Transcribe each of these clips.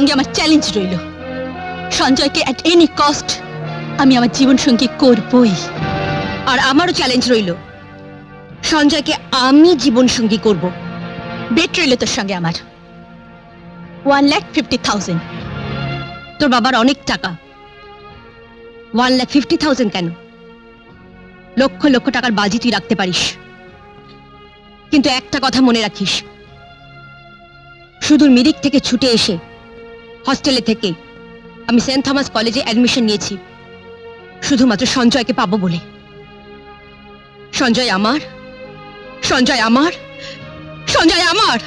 সঙ্গে আমার চ্যালেঞ্জ রইল, সঞ্জয়কে অ্যাট এনি কস্ট আমি আমার জীবন সঙ্গী করবই। আর আমারও চ্যালেঞ্জ রইল, সঞ্জয়কে আমি জীবন সঙ্গী করব। বেট রইল তোর সঙ্গে আমার 1,50,000। তোর বাবার অনেক টাকা, 1,50,000 কেন? লক্ষ লক্ষ টাকার বাজি তুই রাখতে পারিস, কিন্তু একটা কথা মনে রাখিস, সুদূর মিরিক থেকে ছুটে এসে হস্টেলে থেকে আমি সেন্ট থমাস কলেজে অ্যাডমিশন নিয়েছি শুধুমাত্র সঞ্জয়কে পাবো বলে। সঞ্জয় আমার, সঞ্জয় আমার, সঞ্জয় আমার।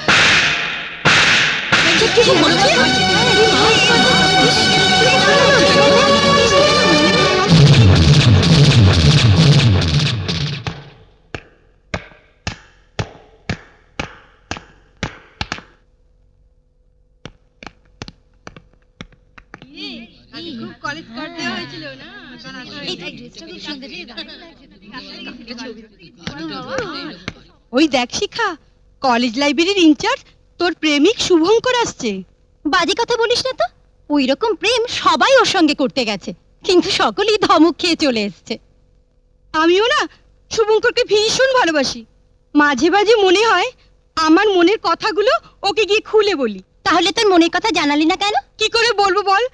ওই দেখ শিখা, কলেজ লাইব্রেরির ইনচার্জ তোর প্রেমিক শুভঙ্কর আসছে। বাজে কথা বলিস না তো, ওই রকম প্রেম সবাই ওর সঙ্গে করতে গেছে, কিন্তু সকলেই ধমক খেয়ে চলে এসছে। আমিও না শুভঙ্করকে ভীষণ ভালোবাসি, মাঝে মাঝে মনে হয় আমার মনের কথাগুলো ওকে গিয়ে খুলে বলি। তাহলে তোর মনের কথা জানালি না কেন? কি করে বলবো বল,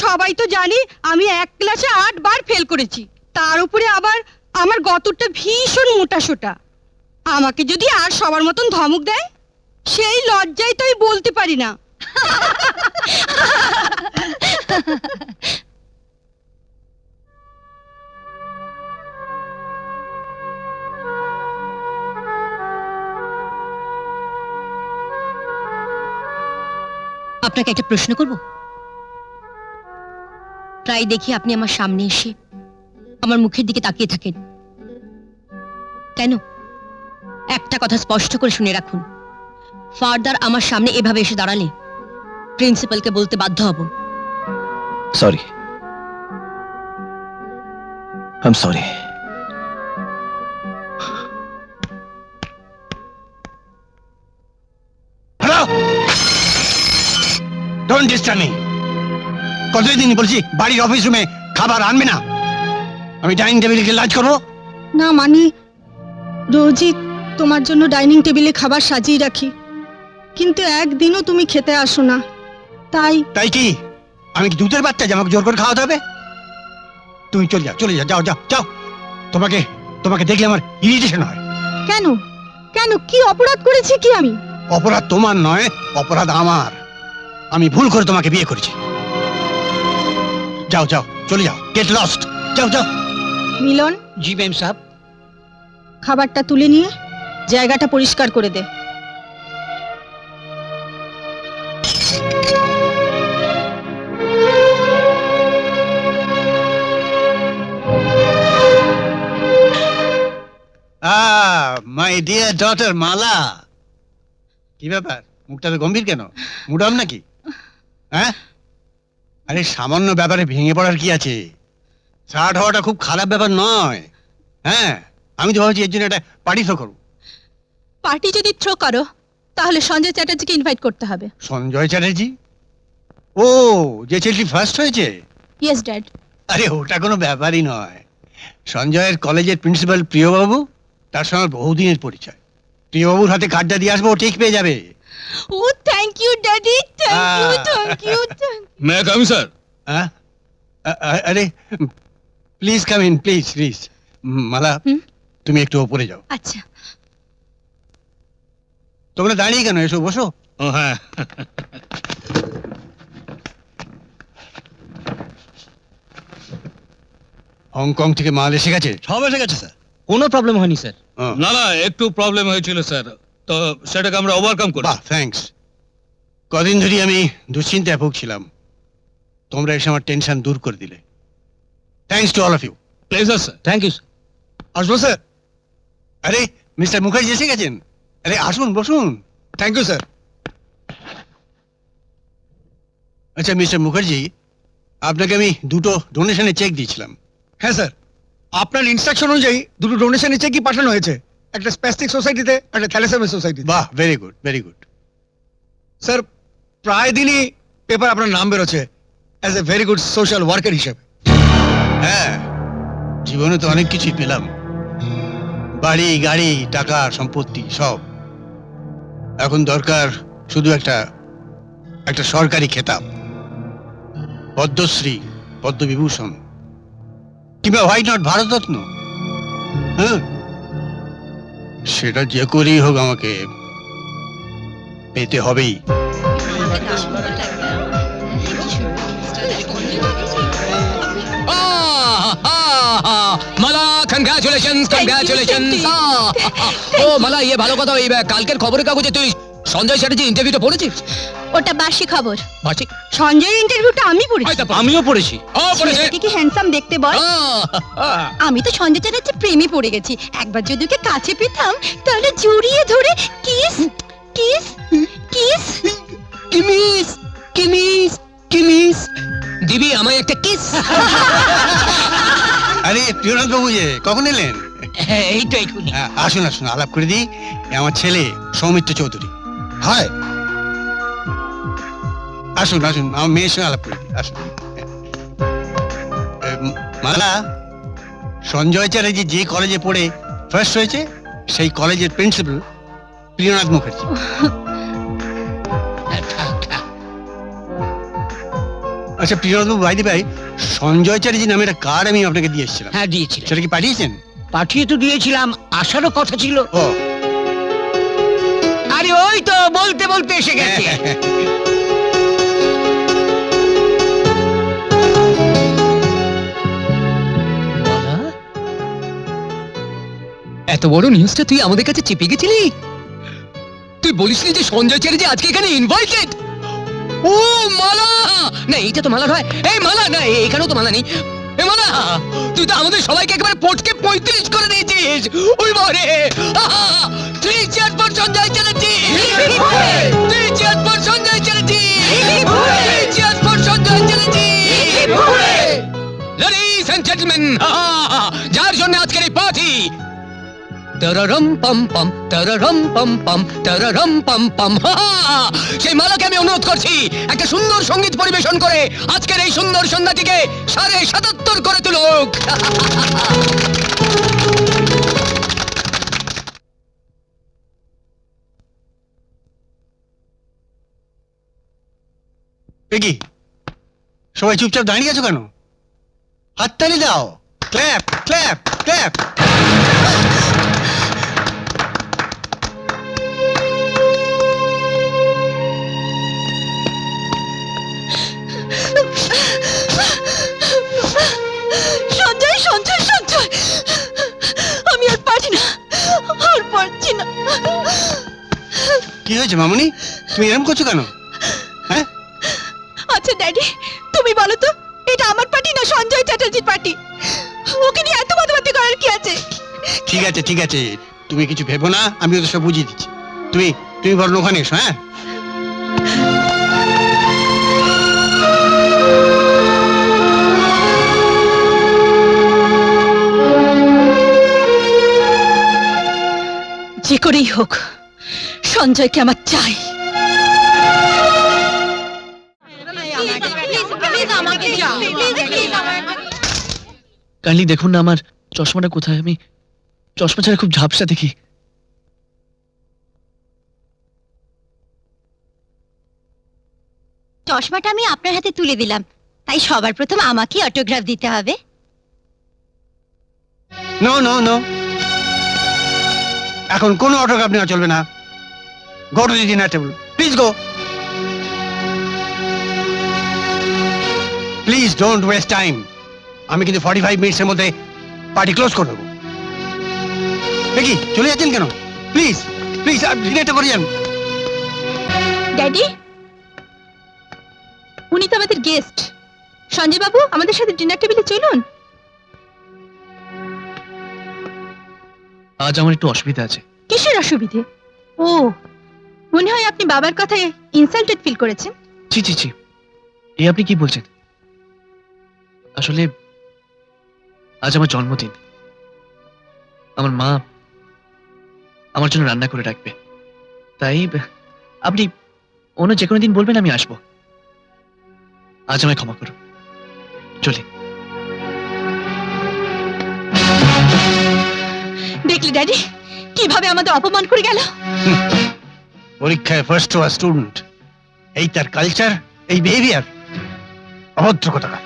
সবাই তো জানে আমি এক ক্লাসে 8 বার ফেল করেছি, তার উপরে আবার আমার গতরটা ভীষণ মোটাসোটা। আমাকে যদি আর সবার মতন ধমক দেয়, সেই লজ্জায় তো আমি বলতে পারি না। আপনাকে একটা প্রশ্ন করব? প্রায় দেখি আপনি আমার সামনে এসে আমার মুখের দিকে তাকিয়ে থাকেন কেন? একটা কথা স্পষ্ট করে শুনে রাখুন, ফার্দার আমার সামনে এভাবে এসে দাঁড়ালে প্রিন্সিপালকে বলতে বাধ্য হব। Sorry, I am sorry. Hello, don't disturb me. কতদিন বলছি বাড়ির অফিস রুমে খাবার আনবে না, আমি ডাইনিং টেবিলে লাঞ্চ করবো। না মানে, রোজই তোমার জন্য ডাইনিং টেবিলে খাবার সাজিয়ে রাখি, কিন্তু একদিনও তুমি খেতে আসো না। তাই তাই কি আমি কি দুধের বাচ্চা যে আমাকে জোর করে খাওয়াতে হবে? তুমি চলে যাও, চলে যাও, যাও যাও যাও। তোমাকে তোমাকে দেখলে আমার ইরিটেশন হয়। কেন কেন, কি অপরাধ করেছি কি আমি? অপরাধ তোমার নয়, অপরাধ আমার। আমি ভুল করে তোমাকে বিয়ে করেছি। যাও যাও, চলে যাও, গেট লস্ট, যাও যাও। মিলন, জি ম্যাম সাহেব। খাবারটা তুলে নিয়ে জায়গাটা পরিষ্কার করে দে। মাই ডিয়ার ডটার মালা, কি ব্যাপার, মুখটা তো গম্ভীর কেন? মুড অফ নাকি? হ্যাঁ, আরে সামান্য ব্যাপারে ভেঙে পড়ার কি আছে? শার্ট হওয়াটা খুব খারাপ ব্যাপার নয়। হ্যাঁ, আমি তো ভাবছি এর জন্য একটা পার্টি থ্রো করবো। পার্টি যদি থ্রো করো তাহলে সঞ্জয় চ্যাটার্জিকে ইনভাইট করতে হবে। সঞ্জয় চ্যাটার্জি? ও, যে ছেলেটি ফার্স্ট হয়েছে? Yes dad. আরে ওটা কোনো ব্যাপারই নয়। সঞ্জয়ের কলেজের প্রিন্সিপাল প্রিয়বাবু, তার সঙ্গে বহুদিনের পরিচয়। প্রিয়বাবুর হাতে কার্ডটা দিয়ে আসবো, ও ঠিক পেয়ে যাবে। ও thank you daddy, thank you, thank you. मैं कम सर? হ্যাঁ, আরে please come in, please please. Mala, তুমি একটু ওপরে যাও। আচ্ছা। তোমরা দাঁড়িয়ে কেন, এসো বসো। ও হ্যাঁ, হংকং থেকে মাল এসে গেছে? সব এসে গেছে স্যার। কোনো প্রবলেম হয়নি স্যার। না না, একটু প্রবলেম হয়েছিল স্যার, তো সেটাকে আমরা ওভারকাম করি। বাহ, থ্যাঙ্কস। কদিন ধরে আমি দুশ্চিন্তায় ভুগছিলাম, তোমরা এসে আমার টেনশন দূর করে দিলে। Thanks to all of you. Pleasure sir. Thank you. আসবো স্যার? আরে মিস্টার মুখার্জি এসে গেছেন? আরে আসুন, বসুন। Thank you sir. আচ্ছা মিস্টার মুখার্জি, আপনাকে আমি দুটো ডোনেশনের চেক দিয়েছিলাম। হ্যাঁ স্যার, আপনার ইনস্ট্রাকশন অনুযায়ী দুটো ডোনেশনের চেকই পাঠানো হয়েছে, একটা স্প্যাস্টিক সোসাইটিতে, একটা থ্যালাসেমিয়া সোসাইটিতে। বাহ, very good, very good. Sir, প্রায় দিনই পেপার আপনার নাম বেরোচ্ছে as a very good social worker হিসেবে। হ্যাঁ, জীবনে তো অনেক কিছুই পেলাম, বাড়ি গাড়ি টাকা সম্পত্তি সব। এখন দরকার শুধু একটা সরকারি খেতাব, পদ্মশ্রী, পদ্মবিভূষণ কিংবা হোয়াই নট ভারতরত্ন। হ্যাঁ, সেটা যে করেই হোক আমাকে পেতে হবেই। মালা কংগ্রাচুলেশনস কংগ্রাচুলেশনস। ও মালা, ইয়ে ভালো কথা, এই কালকের খবরের কাগজে তুই সঞ্জয় চ্যাটার্জি ইন্টারভিউটা পড়েছিস? ওটা বাসি খবর। বাসি? সঞ্জয়ের ইন্টারভিউটা আমি পড়েছি। আমিও পড়েছি। ও পড়েছে। ছেলেটাকে কি হ্যান্ডসাম দেখতে বল। আমি তো সঞ্জয় চ্যাটার্জি প্রেমে পড়ে গেছি। একবার যদি ওকে কাছে পেতাম তাহলে জড়িয়ে ধরে কিস কিস কিস কিমিস কিমিস কিমিস দিবি আমায় একটা কিস। আরে প্রিয়নাথ বাবু যে কখন এলেন? এই তো এক্ষুনি। আসুন আসুন, আলাপ করে দিই। এ আমার ছেলে সৌমিত্র চৌধুরী। হয়, আসুন আসুন, আমার মেয়ের সঙ্গে আলাপ করে দিই, আসুন। মালা, সঞ্জয় চ্যাটার্জি যে কলেজে পড়ে ফার্স্ট হয়েছে সেই কলেজের প্রিন্সিপাল প্রিয়নাথ মুখার্জি। আচ্ছা প্রিয়নাথ বাবু, ভাই ভাই, সঞ্জয় চ্যাটার্জি নামে একটা কার্ড আমি আপনাকে দিয়ে এসেছিলাম। হ্যাঁ দিয়েছিলেন। সেটা কি পাঠিয়েছেন? পাঠিয়ে তো দিয়েছিলাম, আসারও কথা ছিল। ও আরে ওই তো বলতে বলতে এসে গেছে। এত বড় নিউজটা তুই আমাদের কাছে চেপে গেছিলি? তুই বলিসনি যে সঞ্জয় চ্যাটার্জি আজকে এখানে ইনভাইটেড? ও মালা, না এইটা তো মালা নয়। এই মালা, না এখানেও তো মালা নেই। এ মালা, তুই তো আমাদের সবাইকে একেবারে পটকে 35 করে দিয়েছিস। ওই বারে 3 chair for Sanjay Chatterjee, 3 chair for Sanjay Chatterjee, 3 chair for Sanjay Chatterjee. Ladies and gentleman, যার জন্য আজকের এই পার্টি, তারারাম পাম পাম, তারারাম পাম পাম, তারারাম পাম পাম, সেই মালাকে আমি অনুরোধ করছি একটা সুন্দর সঙ্গীত পরিবেশন করে আজকের এই সুন্দর সন্ধ্যাটিকে 77.5 করে তুলুক। এ কি, সবাই চুপচাপ দাঁড়িয়ে আছো কেন? হাততালি দাও, clap clap clap. Sanjay Sanjay Sanjay, আমি আর পারি না, আর পারছি না। কি হয়েছে মামুনি, তুমি এরকম করছো কেন? হ্যাঁ, আচ্ছা ড্যাডি, তুমি বলো তো, এটা আমার পার্টি না সঞ্জয় চ্যাটার্জির পার্টি? ওকে নিয়ে এত মাতামাতি করার কি আছে? ঠিক আছে ঠিক আছে, তুমি কিছু ভেবো না, আমি ওদের সব বুঝিয়ে দিচ্ছি। তুমি তুমি বরং ওখানে এসো। হ্যাঁ, যে করেই হোক সঞ্জয়কে আমার চাই। কাইন্ডলি দেখুন না আমার চশমাটা কোথায়। আমি চশমা ছাড়া খুব ঝাপসা দেখি। চশমাটা আমি আপনার হাতে তুলে দিলাম, তাই সবার প্রথম আমাকে অটোগ্রাফ দিতে হবে। নো নো নো, এখন কোনো অটোগ্রাফ নেওয়া চলবে না। Go to the dinner table, please go. Please don't waste time. আমি কিন্তু 45 মিনিটসের মধ্যে পার্টি ক্লোজ করে দেবো। দেখি চলে যাচ্ছেন কেন? প্লিজ প্লিজ, ডিনারটা করে যান। ড্যাডি, উনি তো আমাদের গেস্ট। সঞ্জয় বাবু, আমাদের সাথে ডিনার টেবিলে চলুন। আজ আমার একটু অসুবিধা আছে। কিসের অসুবিধে? ও, মনে হয় আপনি বাবার কথায় ইনসাল্টেড ফিল করেছেন। ছি ছি ছি, এই আপনি কি বলছেন? আসলে আজ আমার জন্মদিন। আমার মা আমার জন্য রান্না করে রাখবে, তাই আপনি অন্য যে কোনো দিন বলবেন, আমি আসবো। আজ আমায় ক্ষমা করো, চলি। দেখলি ড্যাডি কিভাবে আমাদের অপমান করে গেল। পরীক্ষায় ফার্স্ট হওয়া স্টুডেন্ট, এই তার কালচার, এই বিহেভিয়ার, অভদ্র কোথাকার।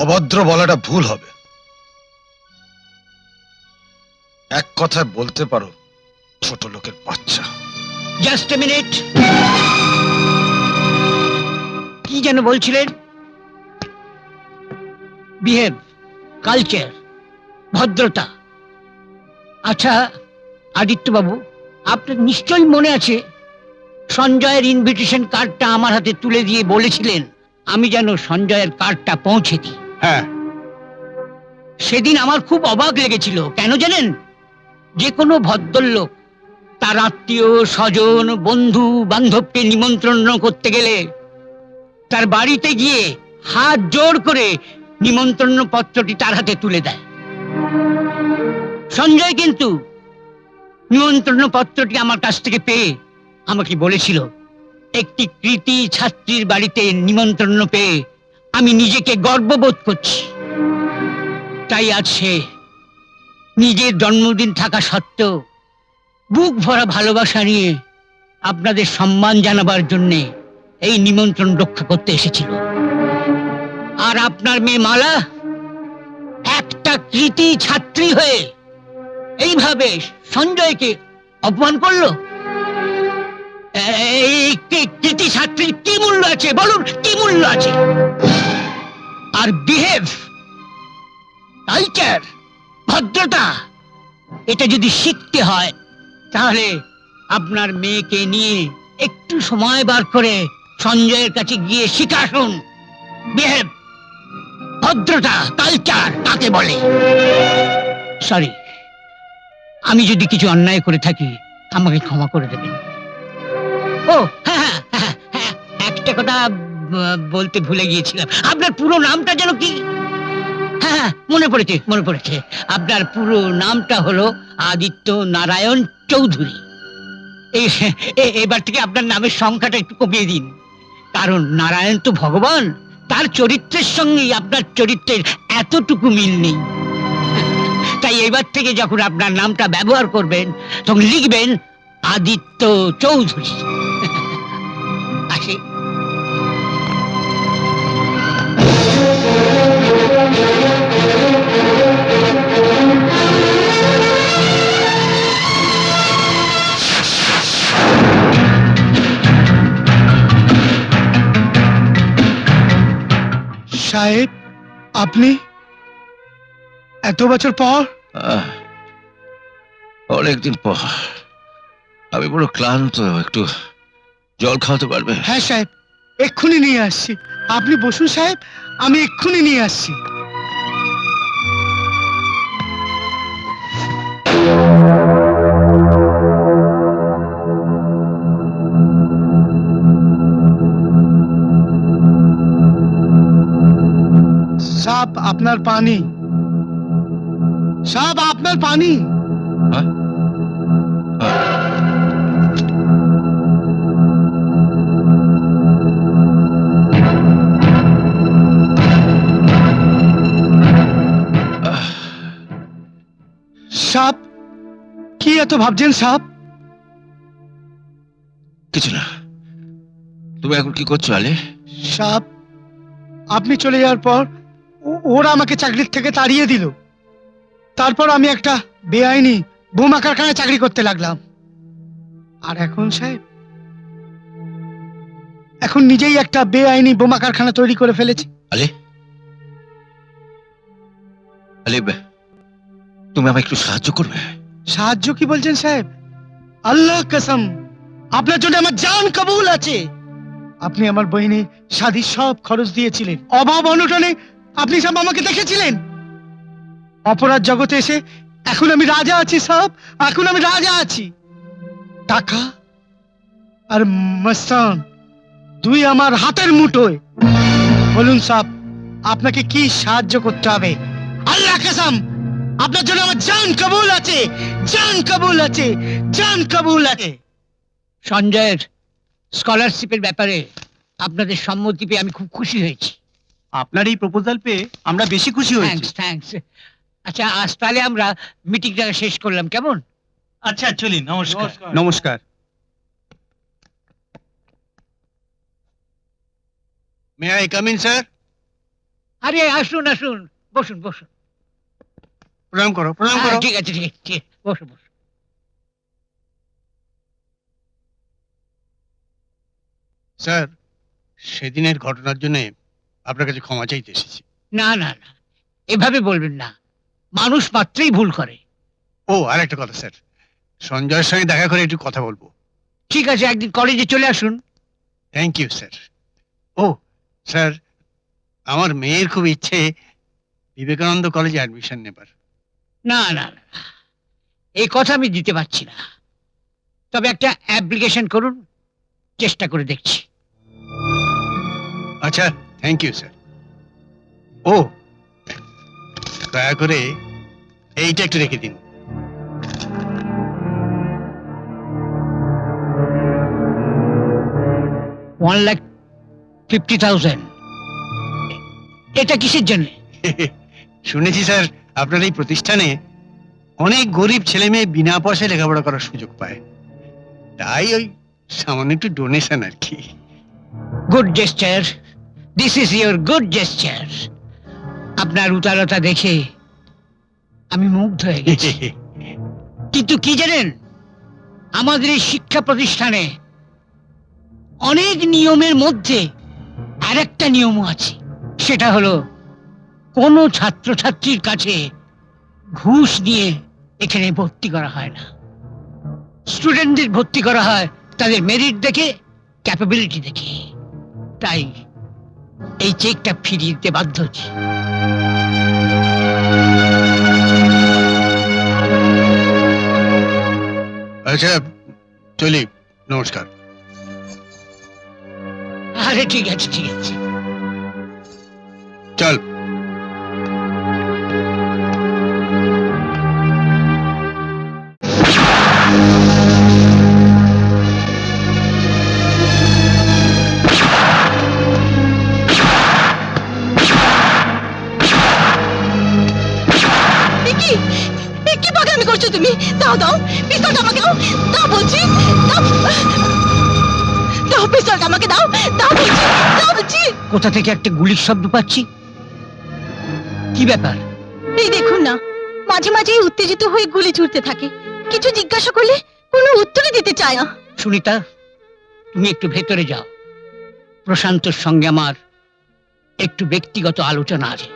অভদ্র বলাটা ভুল হবে। এক কথায় বলতে পারো ছোট লোকের বাচ্চা। জাস্ট এ মিনিট, কি যেন বলছিলেন? বিহেভ, কালচার, ভদ্রতা। আচ্ছা আদিত্য বাবু, আপনার নিশ্চয়ই মনে আছে সঞ্জয়ের ইনভিটেশন কার্ডটা আমার হাতে তুলে দিয়ে বলেছিলেন আমি যেন সঞ্জয়ের কার্ডটা পৌঁছে দিই। হ্যাঁ, সেদিন আমার খুব অবাক লেগেছিল। কেন জানেন? যে কোনো ভদ্রলোক তার আত্মীয় স্বজন বন্ধু বান্ধবকে নিমন্ত্রণ করতে গেলে তার বাড়িতে গিয়ে হাত জোড় করে নিমন্ত্রণ পত্রটি তার হাতে তুলে দেয়। সঞ্জয় কিন্তু নিমন্ত্রণ পত্রটি আমার কাছ থেকে পেয়ে আমাকে বলেছিল, একটি কৃতী ছাত্রীর বাড়িতে নিমন্ত্রণ পেয়ে আমি নিজেকে গর্ববোধ করছি। তাই আজ সে নিজের জন্মদিন থাকা সত্ত্বেও বুক ভরা ভালোবাসা নিয়ে আপনাদের সম্মান জানাবার জন্যে এই নিমন্ত্রণ রক্ষা করতে এসেছিল। আর আপনার মেয়ে মালা একটা কৃতী ছাত্রী হয়ে এইভাবে সঞ্জয়কে অপমান করলো। এই কৃতী ছাত্রীর কি মূল্য আছে বলুন, কি মূল্য আছে? আর বিহেভ, কালচার, ভদ্রতা, এটা যদি শিখতে হয় তাহলে আপনার মেয়েকে নিয়ে একটু সময় বার করে সঞ্জয়ের কাছে গিয়ে শিখাশুন। বিহেভ, ভদ্রতা, কালচার কাকে বলে। সরি, আমি যদি কিছু অন্যায় করে থাকি আমাকে ক্ষমা করে দেবেন। ও হ্যাঁ হ্যাঁ হ্যাঁ, একটা কথা বলতে ভুলে গিয়েছিলাম। আপনার পুরো নামটা যেন কি? হ্যাঁ মনে পড়েছে, মনে পড়েছে। আপনার পুরো নামটা হলো আদিত্য নারায়ণ চৌধুরী। এবার থেকে আপনার নামের সংখ্যাটা একটু কমিয়ে দিন, কারণ নারায়ণ তো ভগবান, তার চরিত্রের সঙ্গেই আপনার চরিত্রের এতটুকু মিল নেই। তাই এবার থেকে যখন আপনার নামটা ব্যবহার করবেন তখন লিখবেন আদিত্য চৌধুরী। আসি। সাহেব, আপনি এত বছর পর? অনেকদিন পর। আমি বড় ক্লান্ত, একটু জল খাওয়াতে পারবে? হ্যাঁ সাহেব, এক্ষুনি নিয়ে আসছি। আপনি বসুন সাহেব, আমি এক্ষুনি নিয়ে আসছি। সাহেব আপনার পানি। সাহেব আপনার পানি। হ্যাঁ? সাহেব কি এত ভাবছেন সাহেব? কিছু না। তুমি এখন কি করছো আলে? সাহেব, আপনি চলে যাওয়ার পর ওরা আমাকে চাকরির থেকে তাড়িয়ে দিল। তারপর আমি একটা বেআইনি বোমা কারখানায় চাকরি করতে লাগলাম। আর এখন সাহেব, এখন নিজেই একটা বেআইনি বোমা কারখানা তৈরি করে ফেলেছি। আলে, আলে, তুমি আমায় একটু সাহায্য করবে? সাহায্য কি বলছেন সাহেব? আল্লাহ কসম, আপনার জন্য আমার জান কবুল আছে। আপনি আমার বহিনীর শাদীর সব খরচ দিয়েছিলেন। অভাব অনটনে আপনি সব আমাকে দেখেছিলেন। অপরাধ জগতে এসে এখন আমি রাজা আছি সাহেব, এখন আমি রাজা আছি। টাকা আর মস্তান দুই আমার হাতের মুঠোয়। বলুন সাহেব, আপনাকে কি সাহায্য করতে হবে? আল্লাহ কসম, আপনার জন্য আমার জান কবুল আছে, জান কবুল আছে, জান কবুল আছে। সঞ্জয়ের স্কলারশিপের ব্যাপারে আপনাদের সম্মতি পেয়ে আমি খুব খুশি হয়েছি। আপনার এই প্রপোজাল পেয়ে আমরা বেশি খুশি থ্যাঙ্কস থ্যাঙ্কস। আচ্ছা আজ তাহলে আমরা মিটিংটা শেষ করলাম, কেমন? আচ্ছা চলি, নমস্কার। নমস্কার। May I come in sir? আরে আসুন আসুন, বসুন বসুন। প্রণাম করো, প্রণাম হ্যাঁ, করো। ঠিক আছে ঠিক আছে, ঠিক আছে, বসুন বসুন। স্যার, সেদিনের ঘটনার জন্য আপনার কাছে ক্ষমা চাইতে এসেছি। না না না, এভাবে বলবেন না, মানুষ মাত্রই ভুল করে। ও আর একটা কথা স্যার, সঞ্জয়ের সঙ্গে দেখা করে একটু কথা বলবো। ঠিক আছে, একদিন কলেজে চলে আসুন। Thank you sir. ও স্যার, আমার মেয়ের খুব ইচ্ছে বিবেকানন্দ কলেজে অ্যাডমিশন নেবার। না না না, এই কথা আমি দিতে পারছি না, তবে একটা অ্যাপ্লিকেশন করুন, চেষ্টা করে দেখছি। আচ্ছা, থ্যাংক ইউ স্যার। ও দয়া করে এইটা একটু রেখে দিন। $1,50,000 এটা কিসের জন্য? শুনেছি স্যার, আপনার এই প্রতিষ্ঠানে অনেক গরিব ছেলে মেয়ে বিনা পয়সায় লেখাপড়া করার সুযোগ পায়, তাই ওই সামান্য একটু ডোনেশন আর কি। Good gesture, this is your good gesture. আপনার উদারতা দেখে আমি মুগ্ধ হয়ে গেছি। কিন্তু কি জানেন, আমাদের এই শিক্ষা প্রতিষ্ঠানে অনেক নিয়মের মধ্যে আরেকটা নিয়মও আছে, সেটা হলো কোনো ছাত্রছাত্রীর কাছে ঘুষ নিয়ে এখানে ভর্তি করা হয় না। স্টুডেন্টদের ভর্তি করা হয় তাদের মেরিট দেখে, ক্যাপাবিলিটি দেখে। তাই এই চেকটা ফিরিয়ে দিতে বাধ্য হচ্ছি। আচ্ছা চলি, নমস্কার। আরে ঠিক আছে ঠিক আছে। চল। কি পাগলামি করছো তুমি? দাও দাও পিস্তলটা আমাকে দাও, দাও বলছি, দাও দাও পিস্তলটা আমাকে দাও, দাও বলছি, দাও বলছি। কোথা থেকে একটা গুলির শব্দ পাচ্ছি, কি ব্যাপার? এই দেখুন না, মাঝে মাঝেই উত্তেজিত হয়ে গুলি ছুটতে থাকে, কিছু জিজ্ঞাসা করলে কোনো উত্তরই দিতে চায় না। সুনিতা, তুমি একটু ভেতরে যাও, প্রশান্তর সঙ্গে আমার একটু ব্যক্তিগত আলোচনা আছে।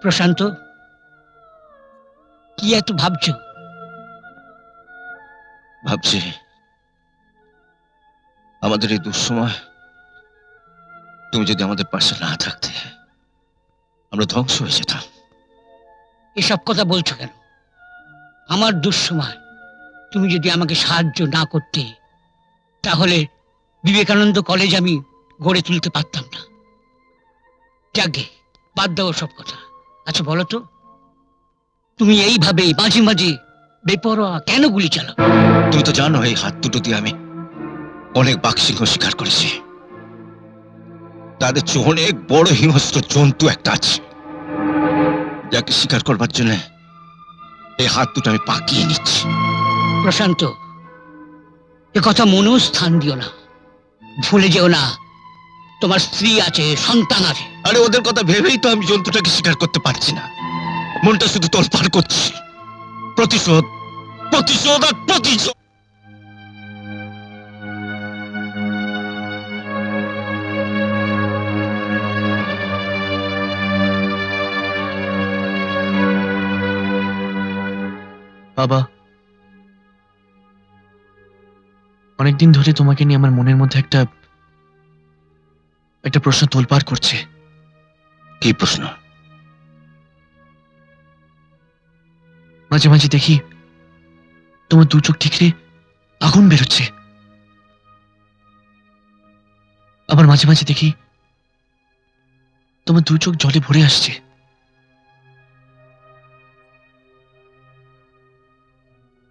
প্রশান্ত, কি এত ভাবছো? ভাবছি আমাদের এই দুঃসময় তুমি যদি আমাদের পাশে না থাকতে, আমরা ধ্বংস হয়ে যেতাম। এসব কথা বলছো কেন? আমার দুঃসময় তুমি যদি আমাকে সাহায্য না করতে, তাহলে বিবেকানন্দ কলেজ আমি গড়ে তুলতে পারতাম না। যাকে বাদ দাও সব কথা। আচ্ছা বলো তো, তুমি এইভাবে মাঝে মাঝে বেপরোয়া কেন গুলি চালাও? তুমি তো জানো এই হাত দুটো দিয়ে আমি অনেক বাঘসিংহ শিকার করেছি, তাদের চেয়ে অনেক বড় হিংস্র জন্তু একটা আছে, যাকে শিকার করবার জন্য এই হাত দুটো আমি পাকিয়ে নিচ্ছি। প্রশান্ত, এ কথা মনেও স্থান দিও না, ভুলে যেও না তোমার স্ত্রী আছে, সন্তান আছে। আরে ওদের কথা ভেবেই তো আমি জন্তুটাকে শিকার করতে পারছি না, মনটা শুধু তোলপাড় করছি। প্রতিশোধ, প্রতিশোধ আর প্রতিশোধ। বাবা, অনেকদিন ধরে তোমাকে নিয়ে আমার মনের মধ্যে একটা প্রশ্ন তোলপাড় করছে। কি প্রশ্ন? মাঝে মাঝে দেখি তোমার দু চোখ ঠিকরে আগুন বেরোচ্ছে, আবার মাঝে মাঝে দেখি তোমার দু চোখ জলে ভরে আসছে।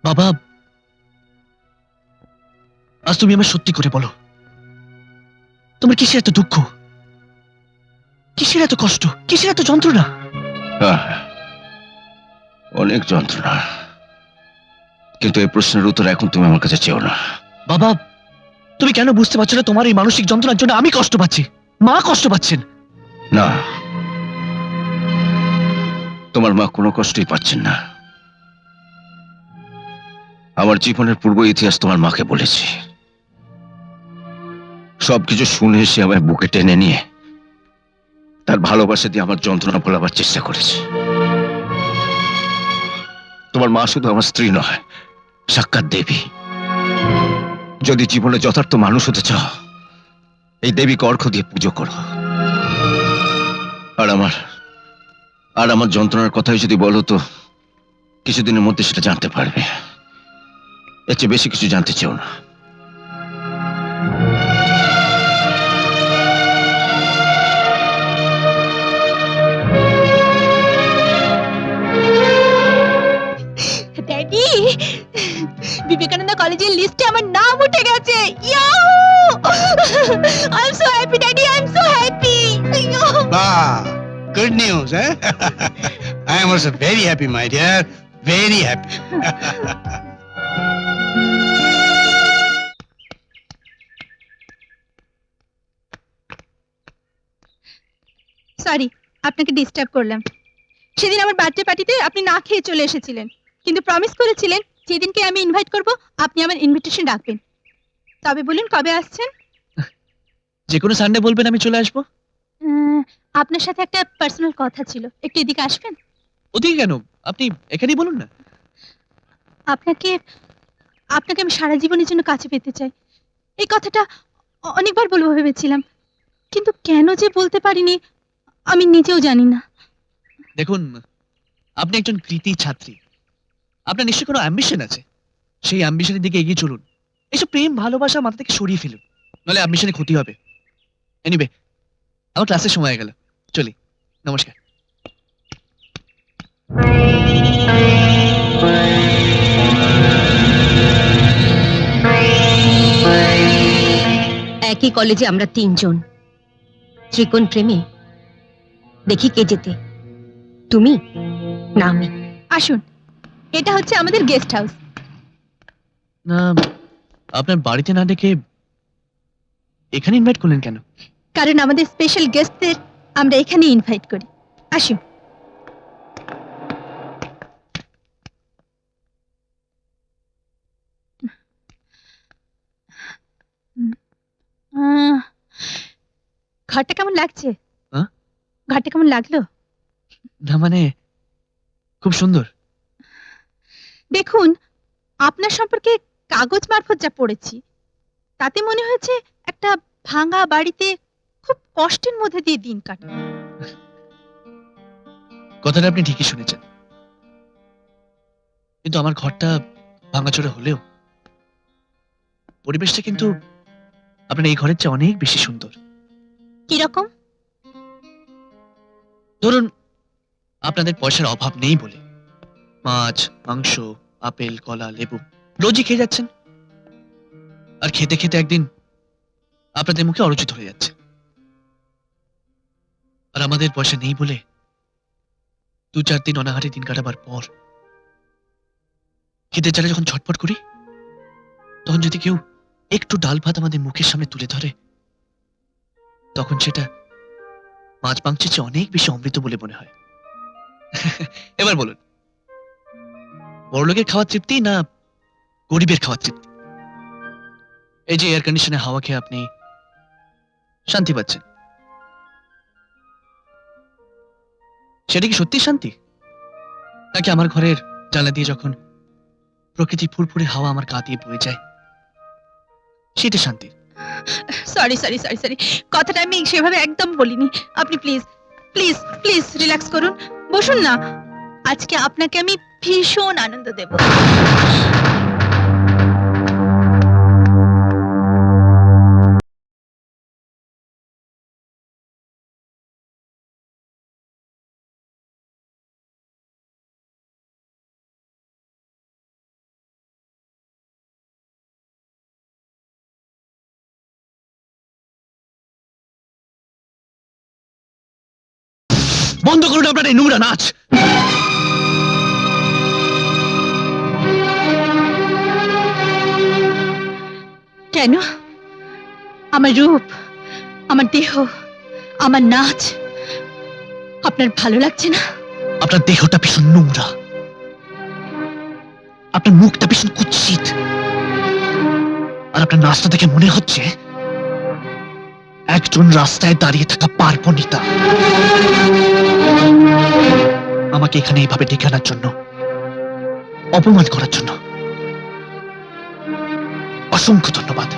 বাবা, আজ তুমি আমার সত্যি করে বলো, তোমার কিসের এত দুঃখ, কিসের এত কষ্ট, কিসের এত যন্ত্রণা? অনেক যন্ত্রণা, কিন্তু এই প্রশ্নের উত্তর এখন তুমি আমার কাছে চেও না। বাবা, তুমি কেন বুঝতে পারছো না তোমার এই মানসিক যন্ত্রণার জন্য আমি কষ্ট পাচ্ছি, মা কষ্ট পাচ্ছেন? না, তোমার মা কোনো কষ্টই পাচ্ছেন না। আমার জীবনের পূর্ব ইতিহাস তোমার মাকে বলেছি, সবকিছু শুনে সে আমায় বুকে টেনে নিয়ে তার ভালোবাসা দিয়ে আমার যন্ত্রণা ভোলাবার চেষ্টা করেছে। তোমার মা শুধু আমার স্ত্রী নয়, সাক্ষাৎ দেবী। যদি জীবনে যথার্থ মানুষ হতে চাও, এই দেবীকে অর্ঘ্য দিয়ে পুজো করো। আর আমার যন্ত্রণার কথাই যদি বলো, তো কিছুদিনের মধ্যে সেটা জানতে পারবে। এর চেয়ে বেশি কিছু জানতে চাও না। ড্যাডি, বিবেকানন্দ কলেজের লিস্টে আমার নাম উঠে গেছে। I am so happy daddy, I am so happy. বাহ, গুড নিউজ, হ্যাঁ? I am also very happy, my dear, very happy. Sorry, আপনাকে ডিস্টার্ব করলাম। সেদিন আমার বার্থডে পার্টিতে আপনি না খেয়ে চলে এসেছিলেন, কিন্তু প্রমিস করেছিলেন যেদিনকে আমি ইনভাইট করব আপনি আমার ইনভিটেশন রাখবেন। তবে বলুন কবে আসছেন? যে কোনো সানডে বলবেন, আমি চলে আসবো। আপনার সাথে একটা পার্সোনাল কথা ছিল, একটু এদিকে আসবেন? ওদিকে কেন, আপনি এখানেই বলুন না। আপনাকে আপনাকে আমি সারা জীবনের জন্য কাছে পেতে চাই। এই কথাটা অনেকবার বলবো ভেবেছিলাম, কিন্তু কেন যে বলতে পারিনি আমি নিজেও জানি না। দেখুন, আপনি একজন কৃতী ছাত্রী, আপনার নিশ্চয়ই কোনো অ্যাম্বিশন আছে। সেই অ্যাম্বিশনের দিকে এগিয়ে চলুন। এসব প্রেম ভালোবাসা মাথা থেকে সরিয়ে ফেলুন, নাহলে অ্যাম্বিশনে ক্ষতি হবে। এনিওয়ে, আমার ক্লাসের সময় হয়ে গেল, চলি। নমস্কার। একই কলেজে আমরা তিনজন, ত্রিকোণ প্রেমে। দেখি কে যেতে, তুমি না আমি। আসুন, এটা হচ্ছে আমাদের গেস্ট হাউস। না, আপনার বাড়িতে না ডেকে এখানে ইনভাইট করলেন কেন? কারণ আমাদের স্পেশাল গেস্টদের আমরা এখানে ইনভাইট করি। আসুন। ঘরটা কেমন লাগছে? হ্যাঁ? ঘরটা কেমন লাগলো? না মানে, খুব সুন্দর। দেখুন, আপনার সম্পর্কে কাগজ মারফত যা পড়েছি, তাতে মনে হয়েছে একটা ভাঙা বাড়িতে খুব কষ্টের মধ্যে দিয়ে দিন কাটান। কথাটা আপনি ঠিকই শুনেছেন, কিন্তু আমার ঘরটা ভাঙাচোরা হলেও পরিবেশটা কিন্তু আপনার এই ঘরের চেয়ে অনেক বেশি সুন্দর। কিরকম? ধরুন, আপনাদের পয়সার অভাব নেই বলে মাছ, মাংস, আপেল, কলা, লেবু রোজই খেয়ে যাচ্ছেন, আর খেতে খেতে একদিন আপনাদের মুখে অরুচি ধরে যাচ্ছে। আর আমাদের পয়সা নেই বলে 2-4 দিন অনাহারে দিন কাটাবার পর খিদে চালে যখন ছটফট করি, তখন যদি কেউ একটু ডাল ভাত আমাদের মুখের সামনে তুলে ধরে, তখন সেটা মাছ মাংসের চেয়ে অনেক বেশি অমৃত বলে মনে হয়। এবার বলুন, বড়লোকের খাওয়ার তৃপ্তি না গরিবের খাওয়ার তৃপ্তি? এই যে এয়ার কন্ডিশনে হাওয়া খেয়ে আপনি শান্তি পাচ্ছেন, সেটা কি সত্যি শান্তি? নাকি আমার ঘরের জানলা দিয়ে যখন প্রকৃতি ফুরফুরে হাওয়া আমার গা দিয়ে বয়ে যায়, সেটা শান্তি? সরি সরি সরি সরি, কথাটা আমি সেভাবে একদম বলিনি। আপনি প্লিজ প্লিজ প্লিজ রিল্যাক্স করুন, বসুন না। আজকে আপনাকে আমি ভীষণ আনন্দ দেব। বন্ধ করুন আপনার এই নোংরা নাচ। কেন? আমার রূপ, আমার দেহ, আমার নাচ আপনার ভালো লাগছে না? আপনার দেহটা ভীষণ নোংরা, আপনার মুখটা ভীষণ কুৎসিত, আর আপনার নাচটা দেখে মনে হচ্ছে একজন রাস্তায় দাঁড়িয়ে থাকা পার্বণিতা। আমাকে এখানে এইভাবে ডেকে আনার জন্য, অপমান করার জন্য অসংখ্য ধন্যবাদ।